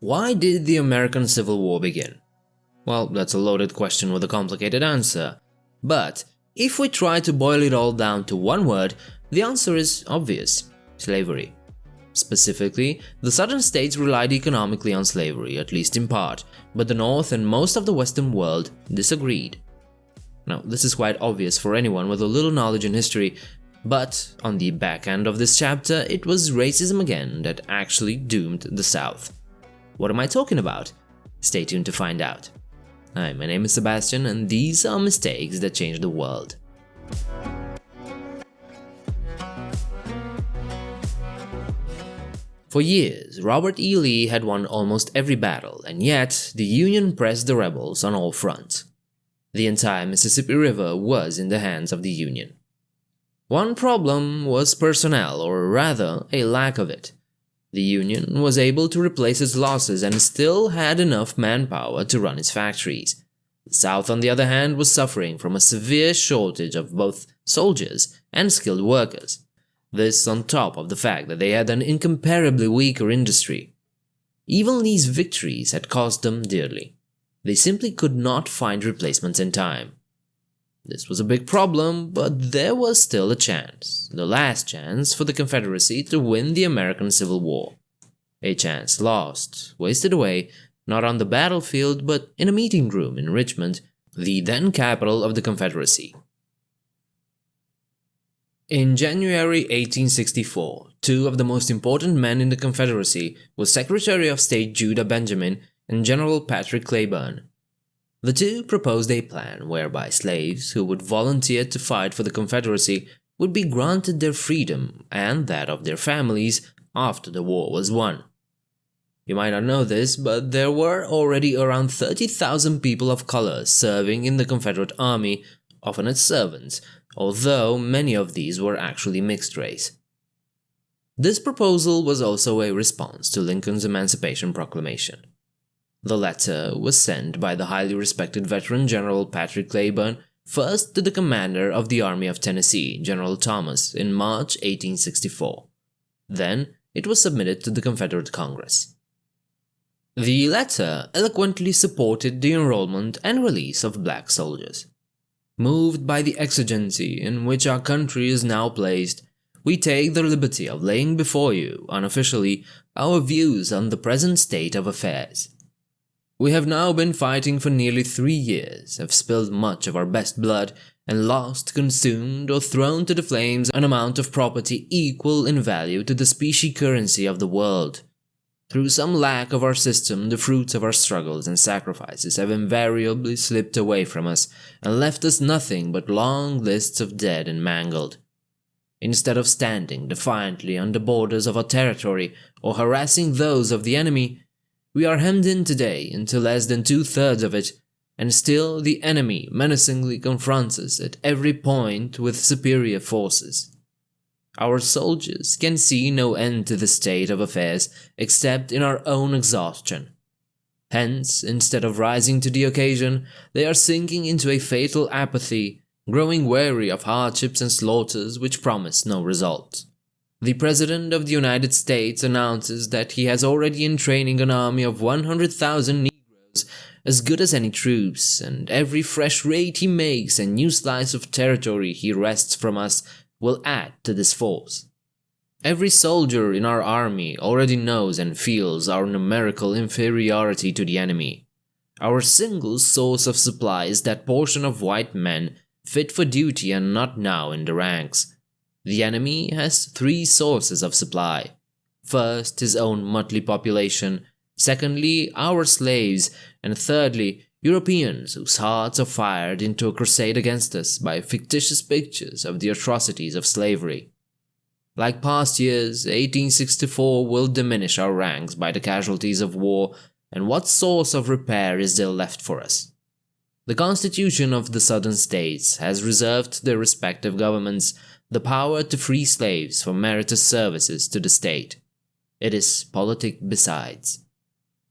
Why did the American Civil War begin? Well, that's a loaded question with a complicated answer. But if we try to boil it all down to one word, the answer is obvious: slavery. Specifically, the southern states relied economically on slavery, at least in part, but the North and most of the Western world disagreed. Now, this is quite obvious for anyone with a little knowledge in history, but on the back end of this chapter, it was racism again that actually doomed the South. What am I talking about? Stay tuned to find out. Hi, my name is Sebastian, and these are mistakes that changed the world. For years, Robert E. Lee had won almost every battle, and yet the Union pressed the rebels on all fronts. The entire Mississippi River was in the hands of the Union. One problem was personnel, or rather, a lack of it. The Union was able to replace its losses and still had enough manpower to run its factories. The South, on the other hand, was suffering from a severe shortage of both soldiers and skilled workers. This on top of the fact that they had an incomparably weaker industry. Even these victories had cost them dearly. They simply could not find replacements in time. This was a big problem, but there was still a chance, the last chance for the Confederacy to win the American Civil War. A chance lost, wasted away, not on the battlefield, but in a meeting room in Richmond, the then capital of the Confederacy. In January 1864, two of the most important men in the Confederacy were Secretary of State Judah Benjamin and General Patrick Cleburne. The two proposed a plan whereby slaves who would volunteer to fight for the Confederacy would be granted their freedom and that of their families after the war was won. You might not know this, but there were already around 30,000 people of color serving in the Confederate Army, often as servants, although many of these were actually mixed race. This proposal was also a response to Lincoln's Emancipation Proclamation. The letter was sent by the highly respected veteran General Patrick Cleburne first to the commander of the Army of Tennessee, General Thomas, in March 1864. Then it was submitted to the Confederate Congress. The letter eloquently supported the enrollment and release of black soldiers. Moved by the exigency in which our country is now placed, we take the liberty of laying before you, unofficially, our views on the present state of affairs. We have now been fighting for nearly 3 years, have spilled much of our best blood, and lost, consumed, or thrown to the flames an amount of property equal in value to the specie currency of the world. Through some lack of our system, the fruits of our struggles and sacrifices have invariably slipped away from us and left us nothing but long lists of dead and mangled. Instead of standing defiantly on the borders of our territory or harassing those of the enemy, we are hemmed in today into less than 2/3 of it, and still the enemy menacingly confronts us at every point with superior forces. Our soldiers can see no end to the state of affairs except in our own exhaustion. Hence, instead of rising to the occasion, they are sinking into a fatal apathy, growing weary of hardships and slaughters which promise no result. The President of the United States announces that he has already in training an army of 100,000 Negroes, as good as any troops, and every fresh raid he makes and new slice of territory he wrests from us will add to this force. Every soldier in our army already knows and feels our numerical inferiority to the enemy. Our single source of supply is that portion of white men fit for duty and not now in the ranks. The enemy has 3 sources of supply. First, his own motley population, secondly, our slaves, and thirdly, Europeans whose hearts are fired into a crusade against us by fictitious pictures of the atrocities of slavery. Like past years, 1864 will diminish our ranks by the casualties of war, and what source of repair is there left for us? The Constitution of the Southern States has reserved to their respective governments the power to free slaves for meritorious services to the state. It is politic besides.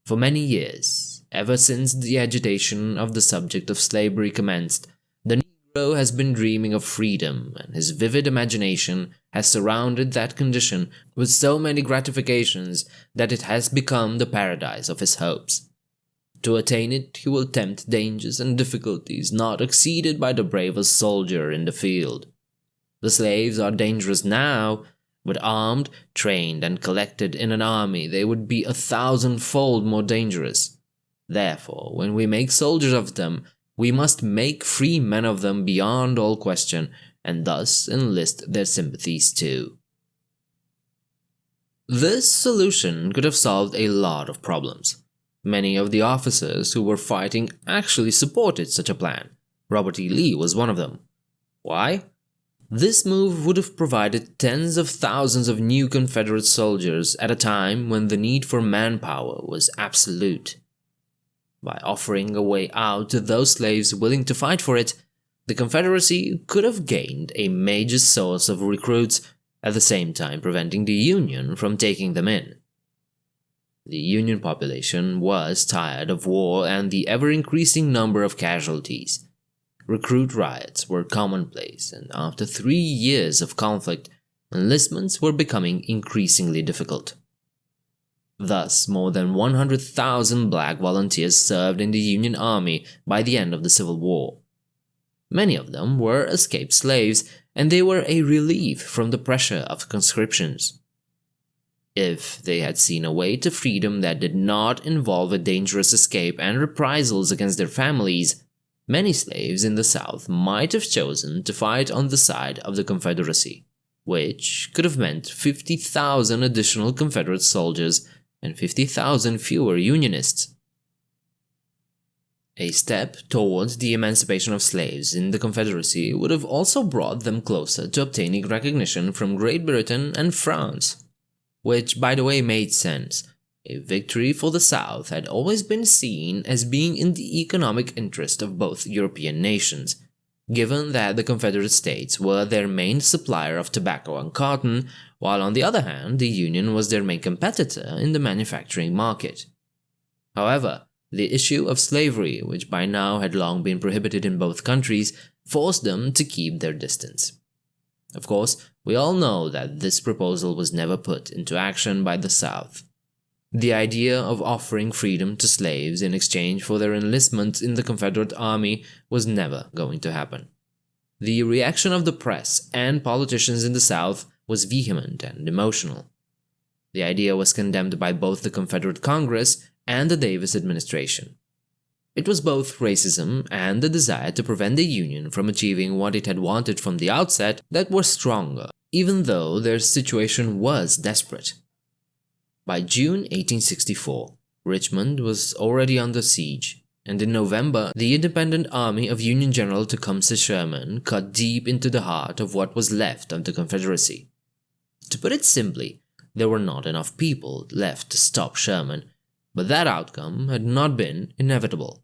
For many years, ever since the agitation of the subject of slavery commenced, the Negro Negro has been dreaming of freedom, and his vivid imagination has surrounded that condition with so many gratifications that it has become the paradise of his hopes. To attain it, he will tempt dangers and difficulties not exceeded by the bravest soldier in the field. The slaves are dangerous now, but armed, trained, and collected in an army, they would be 1,000-fold more dangerous. Therefore, when we make soldiers of them, we must make free men of them beyond all question, and thus enlist their sympathies too. This solution could have solved a lot of problems. Many of the officers who were fighting actually supported such a plan. Robert E. Lee was one of them. Why? This move would have provided tens of thousands of new Confederate soldiers at a time when the need for manpower was absolute. By offering a way out to those slaves willing to fight for it, the Confederacy could have gained a major source of recruits, at the same time preventing the Union from taking them in. The Union population was tired of war and the ever-increasing number of casualties. Recruit riots were commonplace, and after 3 years of conflict, enlistments were becoming increasingly difficult. Thus, more than 100,000 black volunteers served in the Union Army by the end of the Civil War. Many of them were escaped slaves, and they were a relief from the pressure of conscriptions. If they had seen a way to freedom that did not involve a dangerous escape and reprisals against their families, many slaves in the South might have chosen to fight on the side of the Confederacy, which could have meant 50,000 additional Confederate soldiers and 50,000 fewer Unionists. A step towards the emancipation of slaves in the Confederacy would have also brought them closer to obtaining recognition from Great Britain and France. Which, by the way, made sense. A victory for the South had always been seen as being in the economic interest of both European nations, given that the Confederate States were their main supplier of tobacco and cotton, while on the other hand, the Union was their main competitor in the manufacturing market. However, the issue of slavery, which by now had long been prohibited in both countries, forced them to keep their distance. Of course, we all know that this proposal was never put into action by the South. The idea of offering freedom to slaves in exchange for their enlistment in the Confederate Army was never going to happen. The reaction of the press and politicians in the South was vehement and emotional. The idea was condemned by both the Confederate Congress and the Davis administration. It was both racism and the desire to prevent the Union from achieving what it had wanted from the outset that were stronger, even though their situation was desperate. By June 1864, Richmond was already under siege, and in November, the independent army of Union General Tecumseh Sherman cut deep into the heart of what was left of the Confederacy. To put it simply, there were not enough people left to stop Sherman, but that outcome had not been inevitable.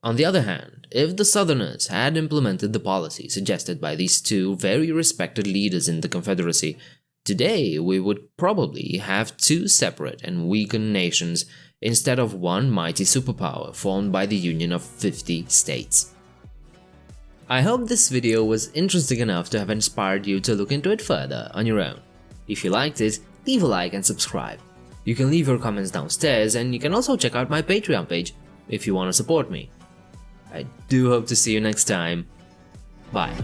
On the other hand, if the Southerners had implemented the policy suggested by these two very respected leaders in the Confederacy, today we would probably have two separate and weakened nations instead of one mighty superpower formed by the union of 50 states. I hope this video was interesting enough to have inspired you to look into it further on your own. If you liked it, leave a like and subscribe. You can leave your comments downstairs, and you can also check out my Patreon page if you want to support me. I do hope to see you next time. Bye.